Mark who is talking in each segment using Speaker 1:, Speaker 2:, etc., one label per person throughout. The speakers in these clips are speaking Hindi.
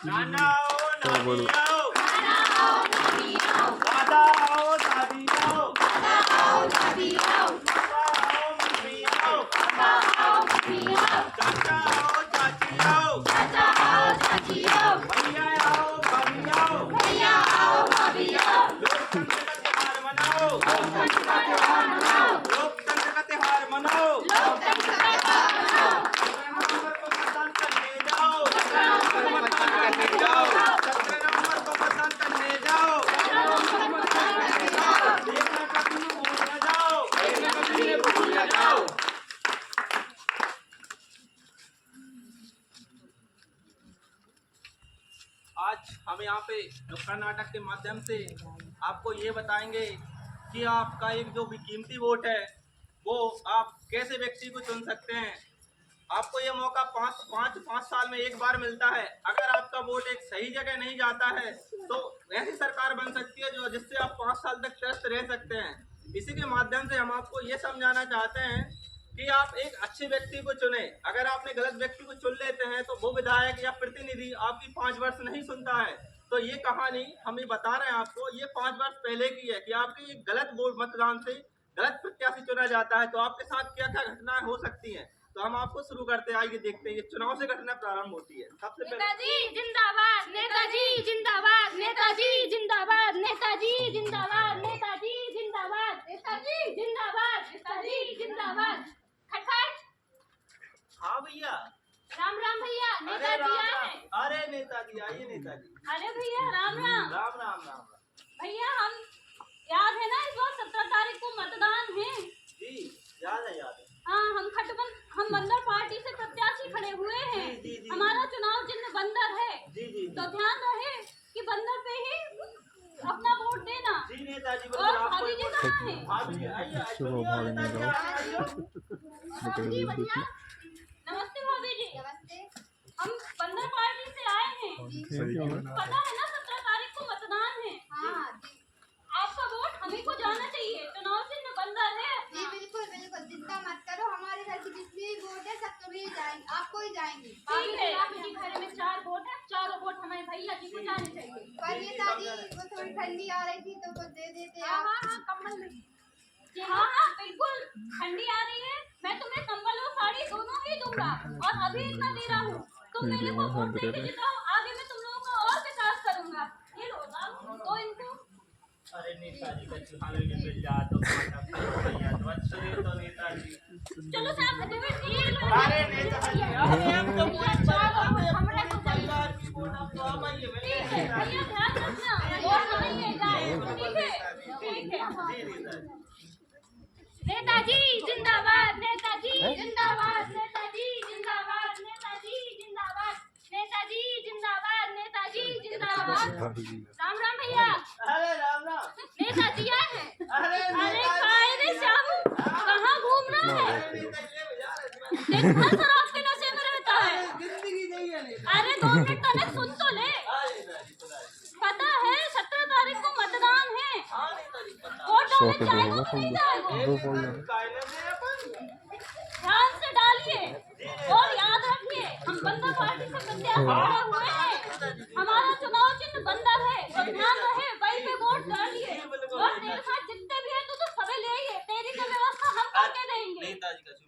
Speaker 1: नाना आओ नानी आओ दादा आओ दादी आओ चाचा आओ मम्मी आओ चाचा आओ चाची आओ भैया आओ भाभी आओ लोकतंत्र का त्योहार मनाओ लोकतंत्र का त्योहार मनाओ आज हम यहाँ पे नुक्कड़ नाटक के माध्यम से आपको ये बताएंगे कि आपका एक जो भी कीमती वोट है वो आप कैसे व्यक्ति को चुन सकते हैं। आपको ये मौका पाँच साल में एक बार मिलता है। अगर आपका वोट एक सही जगह नहीं जाता है तो ऐसी सरकार बन सकती है जो जिससे आप 5 साल तक स्वस्थ रह सकते हैं। इसी के माध्यम से हम आपको ये समझाना चाहते हैं कि आप एक अच्छे व्यक्ति को चुने। अगर आपने गलत व्यक्ति को चुन लेते हैं तो वो विधायक या प्रतिनिधि आपकी 5 वर्ष नहीं सुनता है। तो ये कहानी हम ये बता रहे हैं आपको, ये 5 वर्ष पहले की है कि आपकी गलत वोट मतदान से गलत प्रत्याशी चुना जाता है तो आपके साथ क्या क्या घटनाएं हो सकती हैं। तो हम आपको शुरू करते हैं, आइए देखते हैं ये चुनाव से घटना प्रारंभ होती है। सबसे पहले
Speaker 2: नेताजी जिंदाबाद, नेताजी जिंदाबाद, नेताजी जिंदाबाद, नेताजी जिंदाबाद, नेताजी जिंदाबाद, नेताजी जिंदाबाद, नेताजी जिंदाबाद। खटखट।
Speaker 1: हाँ भैया।
Speaker 2: राम राम भैया, नेताजी आए।
Speaker 1: अरे नेताजी आइए नेताजी।
Speaker 2: अरे भैया राम राम।
Speaker 1: राम राम राम।
Speaker 2: भैया हम याद है ना, इस बार 17 तारीख को मतदान है।
Speaker 1: जी याद है याद है।
Speaker 2: हाँ हम बंदर पार्टी से प्रत्याशी खड़े हुए हैं।
Speaker 1: जी।
Speaker 2: हमारा चुनाव चिन्ह बंदर है।
Speaker 1: जी।
Speaker 2: तो ध्यान रहे कि बंदर पे ही अपना वोट देना।
Speaker 1: जी नेताजी।
Speaker 2: और भाभी जी कहाँ हैं? जी भैया नमस्ते भाभी जी। हम बंदर पार्टी से आए हैं। पता है ना 17 तारीख को मतदान है। आपका वोट हमें को जाना चाहिए। चुनाव चिन्ह बंदर है।
Speaker 3: जी बिल्कुल बिल्कुल, चिंता मत करो। हमारे घर की जितनी वोट है सब कभी जाएंगे, आपको ही जाएंगे।
Speaker 2: ठीक है, आपके घर में 4 वोट है, चारों वोट हमारे भैया जी को जाने चाहिए।
Speaker 3: पर नेताजी वो थोड़ी ठंडी आ रही थी तो कुछ दे देते आप।
Speaker 2: हाँ कम्बल में। हाँ बिल्कुल ठंडी आ रही है। मैं तुम्हें कंबल और साड़ी दोनों ही दूंगा और अभी इतना दे रहा हूँ। तुम मेरे को वोट देके जिताओ, आगे मैं तुम लोगों का और विकास करूंगा। ये लो तो इनको।
Speaker 1: अरे नेताजी का चुनाव में मिल जाए तो भैया तो अच्छा है तो नेताजी।
Speaker 2: चलो साहब ये लो।
Speaker 1: अरे नेताजी अरे हम तो पूरी
Speaker 2: हमने तो
Speaker 1: परिवार की वोट आप तो आप आइए
Speaker 2: ठीक है भैया, ध्यान रखना वोट हमें ही जाए। ठीक है। नेताजी जिंदाबाद, नेताजी जिंदाबाद, नेताजी जिंदाबाद, नेताजी जिंदाबाद, नेताजी जिंदाबाद, नेताजी जिंदाबाद। राम राम भैया।
Speaker 1: अरे राम राम।
Speaker 2: नेताजी आए हैं।
Speaker 1: अरे
Speaker 2: काय रे श्यामू, कहाँ घूमना है? देखो सर आपके नशे में रहता है।
Speaker 1: जिंदगी नहीं है नहीं।
Speaker 2: अरे 2 मिनट का नहीं, सुन तो ले। पता है 17 तारीख को मतदान है। वोट डालने जाएगा तो नहीं जाएगा? ध्यान से डालिए और याद रखिए हम बंदर पार्टी से प्रत्याशी खड़े हुए हैं। हमारा चुनाव चिन्ह बंदर है तो ध्यान रहे वही पे वोट डालिए। और तेरे साथ जितने भी है तो सभी ले आइए। तेरी का व्यवस्था हम करके देंगे।
Speaker 1: नेताजी का शुभ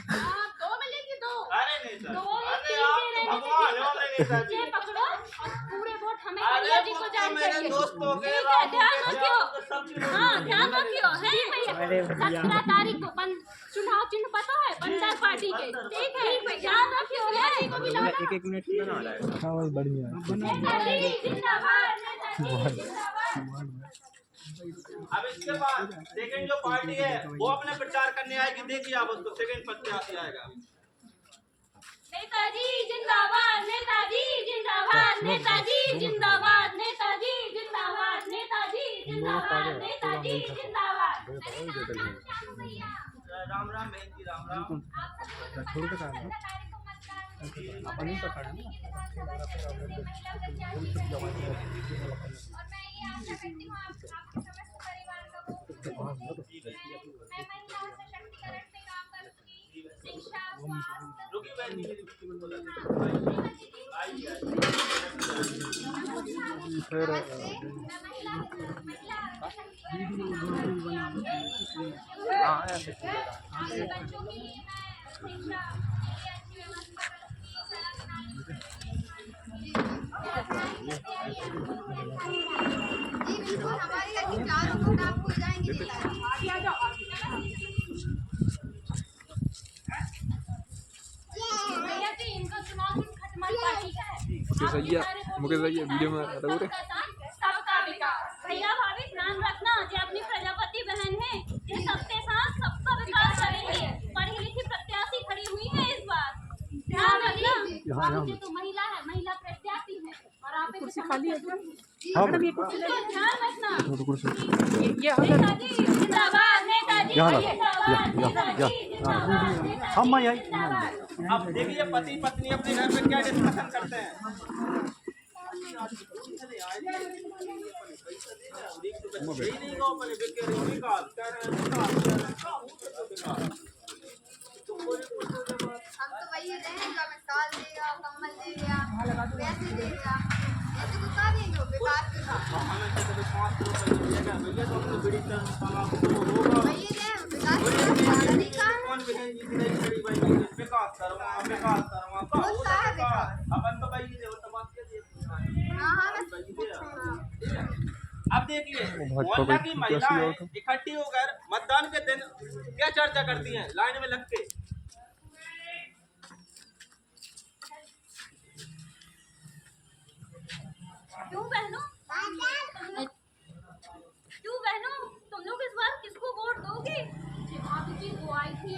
Speaker 2: हाँ 2 मिलेगी 2।
Speaker 1: अरे नेताजी
Speaker 2: 2
Speaker 1: अरे आप तो भगवान हो नेताजी।
Speaker 2: ये पकड़ो और पूरे वोट हमें
Speaker 1: अरे
Speaker 2: भैया जी को
Speaker 1: वो
Speaker 2: जाने
Speaker 1: मेरे
Speaker 2: चाहिए।
Speaker 1: दोस्तों के
Speaker 2: ठीक है, ध्यान रखियो।
Speaker 1: सब
Speaker 2: हाँ ध्यान रखियो है भैया। 17 तारीख को चुनाव चिन्ह पता है बंदर पार्टी के। ठीक है ध्यान रखियो है।
Speaker 4: एक मिनट बना रहा है। हाँ भाई बढ़िया।
Speaker 2: नेताजी जिंदाबाद, नेताजी जिंदाबाद।
Speaker 1: अब इसके बाद सेकंड जो पार्टी है वो अपने प्रचार करने आएगी। देखिए आप उसको सेकंड प्रत्याशी आएगा।
Speaker 2: नेताजी जिंदाबाद, नेताजी जिंदाबाद, नेताजी जिंदाबाद, नेताजी जिंदाबाद, नेताजी जिंदाबाद, नेताजी जिंदाबाद।
Speaker 1: राम राम बहन जी राम राम।
Speaker 4: छोड़ के काम है अपन ही पकड़ ना।
Speaker 1: रुकी बहन जी।
Speaker 4: फिर हाँ ऐसे
Speaker 2: बच्चों के लिए मैं शिक्षा के लिए अच्छी व्यवस्था
Speaker 3: जी बिल्कुल हमारे घर की चारों वोट आपको हो जाएंगे
Speaker 2: भैया जी इनका चुनाव खत्म पार्टी का है
Speaker 4: मुकेश भैया वीडियो में रहो रे
Speaker 2: सबका विकास भैया भाभी ध्यान रखना जो अपनी प्रजापति बहन है ये सबके साथ सबका विकास करेंगे पढ़ी लिखी प्रत्याशी खड़ी हुई है इस बार ध्यान रखना भाभी तो महिला है महिला प्रत्याशी है और आप कुर्सी खाली है ध्यान रखना नेताजी जिंदाबाद नेताजी
Speaker 4: हम आई
Speaker 1: अब देखिए पति पत्नी अपने घर में क्या डिस्कशन करते हैं।
Speaker 3: हम तो वही रहे जो हमें साल देगा कम्बल देगा पैसे देगा ऐसे तो क्या देंगे वो विकास के साथ वही रहे विकास के साथ वादा नहीं कहा है।
Speaker 1: कौन बहन जी की नहीं खड़ी भाई विकास करवा
Speaker 3: बहुत सा है विकास
Speaker 1: अपन तो भाई वो तो बात के
Speaker 3: हाँ बस
Speaker 1: अब देखिए मोहल्ला की महिलाएं इकट्ठी होकर मतदान के दिन क्या चर्चा करती हैं लाइन में लग के।
Speaker 2: क्यों बहनों तुम लोग इस बार किसको वोट दोगे? भाभी जी वो आई थी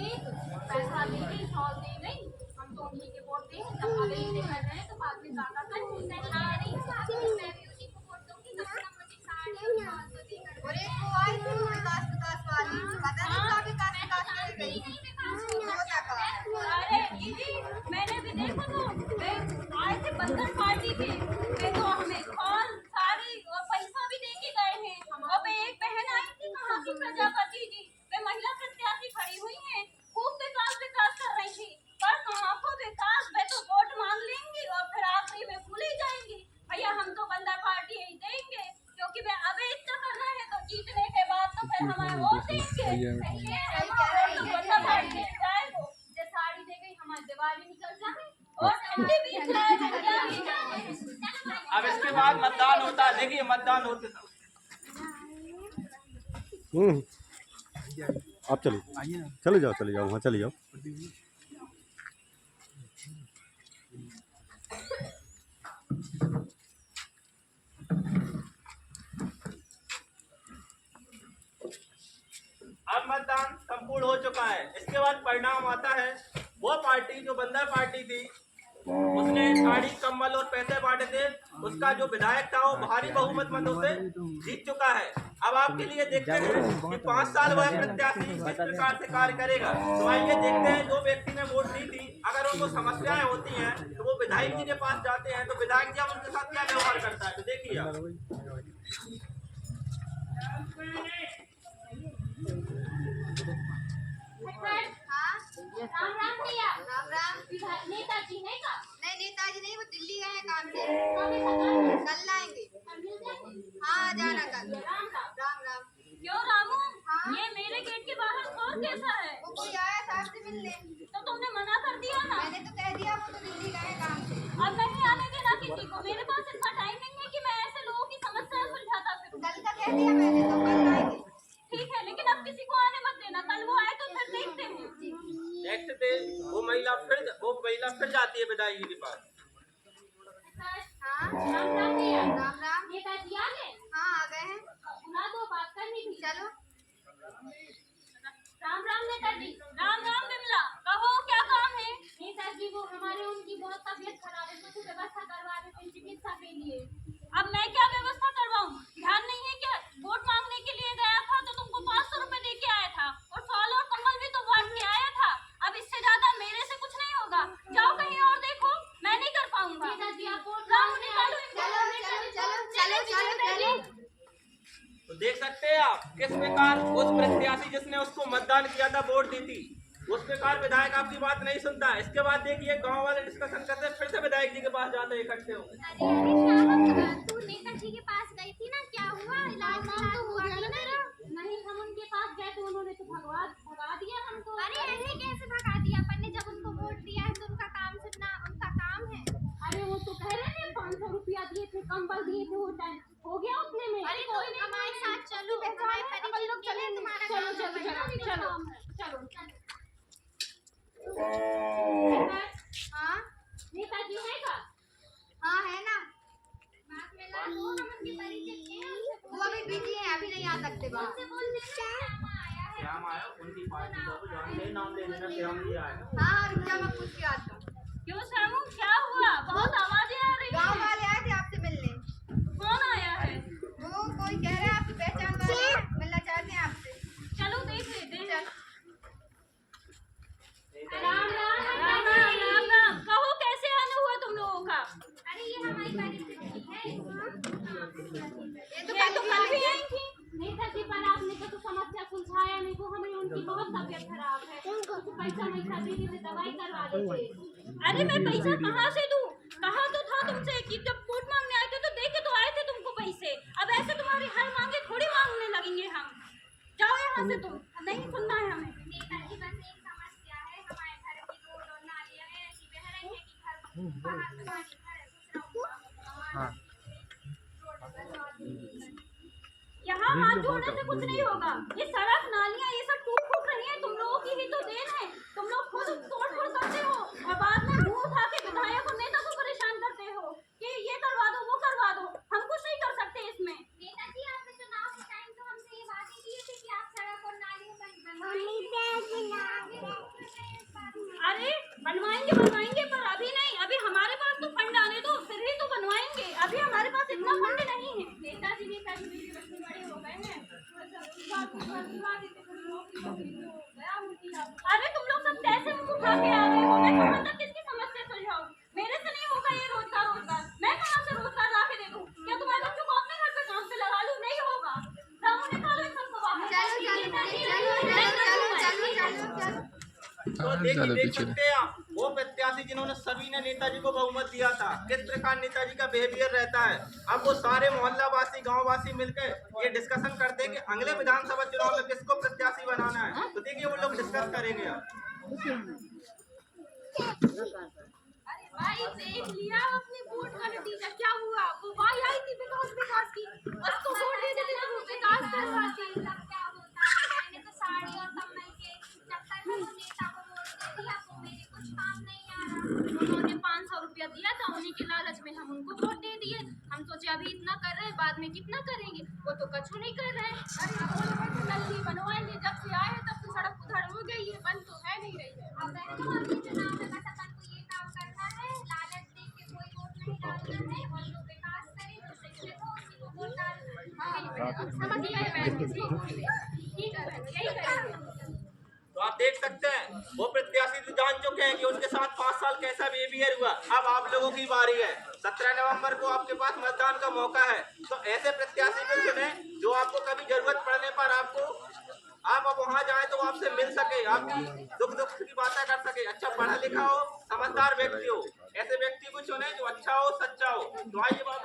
Speaker 2: पैसा ले गई शॉल दे गई हम तो उन्हीं के वोट दें जब अगले ही कर रहे हैं तो बाद में काका कर मैं भी उन्हीं को वोट दूंगी तब तक मुझे साड़ी
Speaker 3: और एक वो आई थी विकास वाली पता नहीं क्या विकास कर गई
Speaker 2: अरे दीदी मैंने भी देखा तो मैं आए थे बंधन पार्टी के वे तो हमें शॉल साड़ी और पैसा भी दे के गए हैं और वे एक बहन आई थी कहाँ की प्रजापति जी वे महिला प्रत्याशी खड़ी हुई हैं खूब विकास कर रही थी पर कहाँ को विकास वे तो वोट मांग लेंगी और फिर आखिरी में भूल ही जाएंगी भैया हम तो बंधन पार्टी ही देंगे क्योंकि वे अब इतना कर रहे हैं तो जीतने के बाद तो फिर हमारे वोट देंगे बंधन पार्टी जाएगा जो साड़ी दे गई हमारी दिवाली निकल जाए और ठंडी बीत जाए
Speaker 1: अब इसके बाद मतदान होता है देखिए मतदान होते समय
Speaker 5: आप चले जाओ वहाँ चले जाओ।
Speaker 1: अब मतदान संपूर्ण हो चुका है। इसके बाद परिणाम आता है वो पार्टी जो बंदर पार्टी थी उसने साड़ी कम्बल और पैसे बांटे थे उसका जो विधायक था वो भारी बहुमत मतों से जीत चुका है। अब आपके लिए देखते हैं कि 5 साल वह प्रत्याशी किस प्रकार से कार्य करेगा। तो आइए देखते हैं जो व्यक्ति ने वोट दी थी अगर उनको समस्याएं होती हैं तो वो विधायक जी के पास जाते हैं तो विधायक जी उनके साथ क्या व्यवहार करता है तो देखिए आप।
Speaker 3: हाँ
Speaker 2: राम राम भैया
Speaker 3: राम राम
Speaker 2: नेताजी है का
Speaker 3: नहीं नेताजी नहीं वो दिल्ली गए हैं काम से
Speaker 2: कब
Speaker 3: कल लाएंगे हाँ आ जाना कल
Speaker 2: राम राम
Speaker 3: राम राम
Speaker 2: क्यों रामू
Speaker 3: हाँ?
Speaker 2: ये मेरे गेट के बाहर शोर कैसा है
Speaker 3: वो कोई आया था आपसे मिलने
Speaker 2: तो तुमने मना कर दिया ना
Speaker 3: मैंने तो कह दिया वो तो दिल्ली गए काम से
Speaker 2: अब नहीं आने देना किसी को मेरे पास इतना टाइम नहीं है कि मैं ऐसे लोगों की समस्या सुलझाता फिरूं
Speaker 3: कल का कह दिया मैंने तो कल आएंगे
Speaker 2: ठीक है लेकिन अब किसी को आने मत देना कल वो आए तो फिर देखते हैं
Speaker 1: नेक्स्ट डे वो महिला फिर जाती है विधायक जी के पास।
Speaker 3: हाँ
Speaker 2: राम राम भैया
Speaker 3: राम राम
Speaker 2: नेताजी आ गए
Speaker 3: हाँ आ गए हैं
Speaker 2: सुना दो बात करनी थी
Speaker 3: चलो
Speaker 2: राम राम नेताजी राम राम बिमला कहो क्या काम है नेताजी वो हमारे उनकी बहुत तबीयत खराब है कुछ व्यवस्था करवा रहे थे चिकित्सा के लिए अब मैं क्या व्यवस्था करवाऊं ध्यान नहीं है क्या वोट मांगने के लिए गया था तो तुमको 500 रुपए दे के आया था और शॉल और कम्बल भी तो बांट के आया था अब इससे ज्यादा मेरे से कुछ नहीं होगा जाओ कहीं और देखो मैं नहीं कर पाऊंगा नेताजी आप वोट
Speaker 3: चलो
Speaker 1: तो देख सकते हैं आप किस प्रकार उस प्रत्याशी जिसने उसको मतदान किया था वोट दी थी उस प्रकार विधायक आपकी बात नहीं सुनता। इसके बाद देखिए गांव वाले डिस्कशन करते फिर से विधायक जी के पास जाते हैं इकट्ठे हो।
Speaker 3: नेताजी के पास गई थी ना, क्या हुआ? इलाज हुआ कि नहीं?
Speaker 2: नहीं, हम उनके पास गए तो उन्होंने तो भगा दिया हमको।
Speaker 3: अरे ऐसे कैसे भगा दिया? अपन ने जब उनको वोट दिया है तो उनका काम सुनना उनका काम है।
Speaker 2: अरे वो तो कह रहे थे 500 रुपया दिए थे, कंबल दिए थे, वो टाइम हो गया उतने में।
Speaker 3: अरे तो हमारे साथ चलो, हमारे परिचय के लिए तुम्हारा
Speaker 2: चलो
Speaker 3: काम
Speaker 2: चलो
Speaker 3: है।
Speaker 2: चलो चलो चलो।
Speaker 3: हाँ
Speaker 2: नेताजी है का?
Speaker 3: हाँ है ना, बात में ला दो, हम उनके परिचय के हैं, वो अभी बिजी है, अभी नहीं आ सकते बाहर। उनसे बोल देना श्याम आया है।
Speaker 1: श्याम आया, उनकी पार्टी को जानते, नाम ले लेना, श्याम जी आया।
Speaker 3: हाँ रुक जा, मैं पूछ के आता हूँ।
Speaker 2: क्यों श्यामू, क्या हुआ? बहुत आवाजें आ रही
Speaker 3: गाँव
Speaker 2: हैं।
Speaker 3: वाले आए थे आपसे मिलने।
Speaker 2: कौन आया है?
Speaker 3: वो कोई कह रहा है आपकी पहचान वाले हैं, मिलना चाहते हैं आपसे।
Speaker 2: चलो देख लेते हैं।
Speaker 3: चल
Speaker 2: राम राम राम राम राम राम। कहो कैसे आना हुआ तुम लोगों का?
Speaker 3: अरे ये हमारी परिचय है। ये तो
Speaker 2: ये तो कल भी आई थी। नेताजी पर आपने तो समस्या सुलझाया नहीं, तो हमें उनकी बहुत तबीयत खराब है, तो पैसा दे दीजिए, दवाई करवा दीजिए। अरे मैं पैसा कहाँ से दूँ? कहा तो था तुमसे कि जब वोट मांगने आए थे तो दे के तो आए थे तुमको पैसे। अब ऐसे तुम्हारी हर मांगे थोड़ी मांगने लगेंगे हम। जाओ यहाँ से, तुम नहीं सुनना है हमें।
Speaker 3: नेताजी बस एक समस्या है, हमारे घर की रोड और नालियाँ हैं ऐसी बह रही है कि घर बाहर से पानी भरे।
Speaker 4: हाँ
Speaker 2: यहाँ हाथ जोड़ने से कुछ नहीं होगा। ये सड़क नालियाँ ये सब टूट रही है, तुम लोगों की ही तो देन है। तुम लोग खुद तोड़ करते हो और बाद में मुंह उठा के विधायक और नेता को परेशान करते हो कि ये करवा दो वो करवा दो। हम कुछ नहीं कर सकते इसमें।
Speaker 3: नेताजी आपने चुनाव के टाइम तो हमसे ये बातें की थी कि आप सड़क और नालियाँ बनवाएंगे।
Speaker 2: अरे बनवाएंगे पर अभी नहीं। अभी हमारे पास तो फंड आने दो, फिर ही तो बनवाएंगे। अभी हमारे पास इतना फंड नहीं है। नेताजी मेरे बच्चे बड़े हो गए हैं। अरे तुम लोग सब कैसे मुंह उठा के आ गए हो? मैं कहाँ तक किसकी समस्या सुलझाऊं? मेरे से नहीं होगा ये रोजगार। मैं कहाँ से रोजगार ला के दे दूं? क्या तुम्हारे बच्चों को अपने घर पे काम पे लगा लूं? नहीं होगा। रामू निकालो इन सबको बाहर।
Speaker 3: चलो
Speaker 1: तो देख सकते हैं आप, वो प्रत्याशी जिन्होंने सभी ने नेताजी को बहुमत दिया था, किस प्रकार नेताजी का बिहेवियर रहता है। अब वो सारे मोहल्लावासी गांववासी मिलकर ये डिस्कशन करते हैं कि अगले विधानसभा चुनाव में किसको प्रत्याशी बनाना है। तो देखिए वो लोग डिस्कस करेंगे अब।
Speaker 2: अरे भाई देख लिया अपने वोट का नतीजा क्या हुआ? वो भाई आई थी विकास की, उसको वोट दे देते तो विकास करवाती।
Speaker 3: क्या होता है, मैंने तो साड़ी और कम्बल के चक्कर में वो नेता को वोट दे दिया, तो मेरे कुछ काम नहीं आ रहा।
Speaker 2: उन्होंने 500 रुपया दिया था, उन्हीं के लालच में हम उनको वोट दे दिए। हम सोचे अभी इतना कर रहे हैं, बाद में कितना करेंगे। वो तो कुछ नहीं कर रहे हैं। अरे बोल रहे थे नल बनवाएंगे, जब से आए हैं तब से सड़क उधड़ हो गई है, बंद तो है नहीं रही है।
Speaker 3: अब अगले चुनाव में बस अपन को ये काम करना है, लालच दे के कोई वोट नहीं डालना है, और जो विकास करे जो शिक्षित हो उसी को वोट डालना।
Speaker 2: समझ गए बहन, किसी को वोट दे। ठीक है बहन, यही करेंगे।
Speaker 1: तो आप देख सकते हैं वो प्रत्याशी तो जान चुके हैं कि उनके साथ 5 साल कैसा बिहेवियर हुआ। अब आप लोगों की बारी है। 17 नवंबर को आपके पास मतदान का मौका है, तो ऐसे प्रत्याशी को चुने जो आपको कभी जरूरत पड़ने पर आप अब वहाँ जाए तो आपसे मिल सके, आपकी दुख की बातें कर सके। अच्छा पढ़ा लिखा हो, समझदार व्यक्ति हो, ऐसे व्यक्ति को चुने जो अच्छा हो सच्चा हो। तो आइए बात।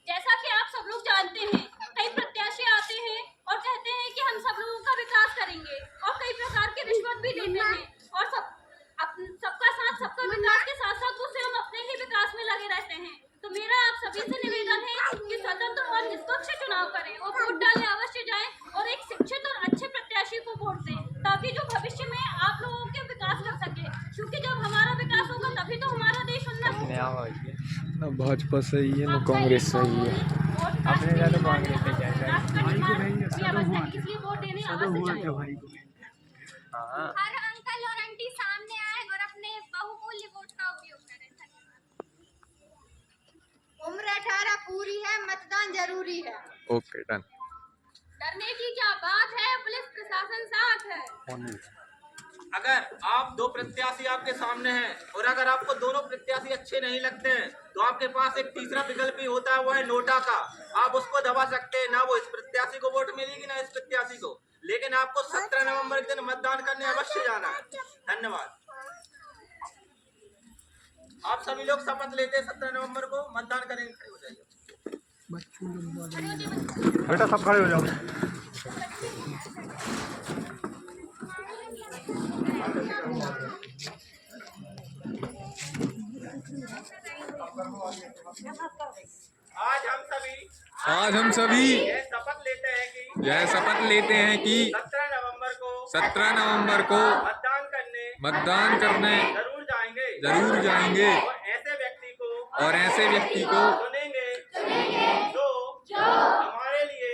Speaker 2: जैसा कि आप सब लोग जानते हैं, कई प्रत्याशी आते हैं और कहते हैं कि हम सब लोगों का विकास करेंगे, और कई प्रकार की रिश्वत भी लेते हैं, और सबका साथ सबका विकास के साथ साथ वो स्वयं अपने ही विकास में लगे रहते हैं। तो मेरा आप सभी से निवेदन है कि स्वतंत्र और निष्पक्ष चुनाव करें और वोट डालने अवश्य जाएं, और एक शिक्षित और अच्छे प्रत्याशी को वोट दें, ताकि जो भविष्य में आप लोगों के विकास कर सके। क्योंकि जब हमारा विकास होगा तभी तो हमारा देश उन्नत होगा।
Speaker 4: ना भाजपा सही है ना कांग्रेस सही है। अपने ज़्यादा कांग्रेस पे जाएगा।
Speaker 2: इसलिए वोट देने अवश्य जाएं।
Speaker 4: हाँ
Speaker 3: हर अंकल और आंटी सामने आए और अपने बहुमूल्य वोट का उपयोग करें। उम्र 18 पूरी है, मतदान जरूरी है।
Speaker 4: Okay done.
Speaker 2: डरने की क्या बात है, पुलिस प्रशासन साथ है।
Speaker 1: अगर आप दो प्रत्याशी आपके सामने हैं और अगर आपको दोनों प्रत्याशी अच्छे नहीं लगते हैं, तो आपके पास एक तीसरा विकल्प भी होता है, वो है नोटा का। आप उसको दबा सकते हैं, ना वो इस प्रत्याशी को वोट मिलेगी ना इस प्रत्याशी को, लेकिन आपको 17 नवंबर के दिन मतदान करने अवश्य जाना है। धन्यवाद। आप सभी लोग शपथ लेते हैं 17 नवंबर को मतदान करेंगे। खड़े हो जाइए
Speaker 5: बेटा सब खड़े हो जाओ।
Speaker 1: आज हम सभी
Speaker 6: यह शपथ लेते हैं कि 17 नवंबर को मतदान करने जरूर जाएंगे और ऐसे व्यक्ति को
Speaker 1: चुनेंगे जो हमारे लिए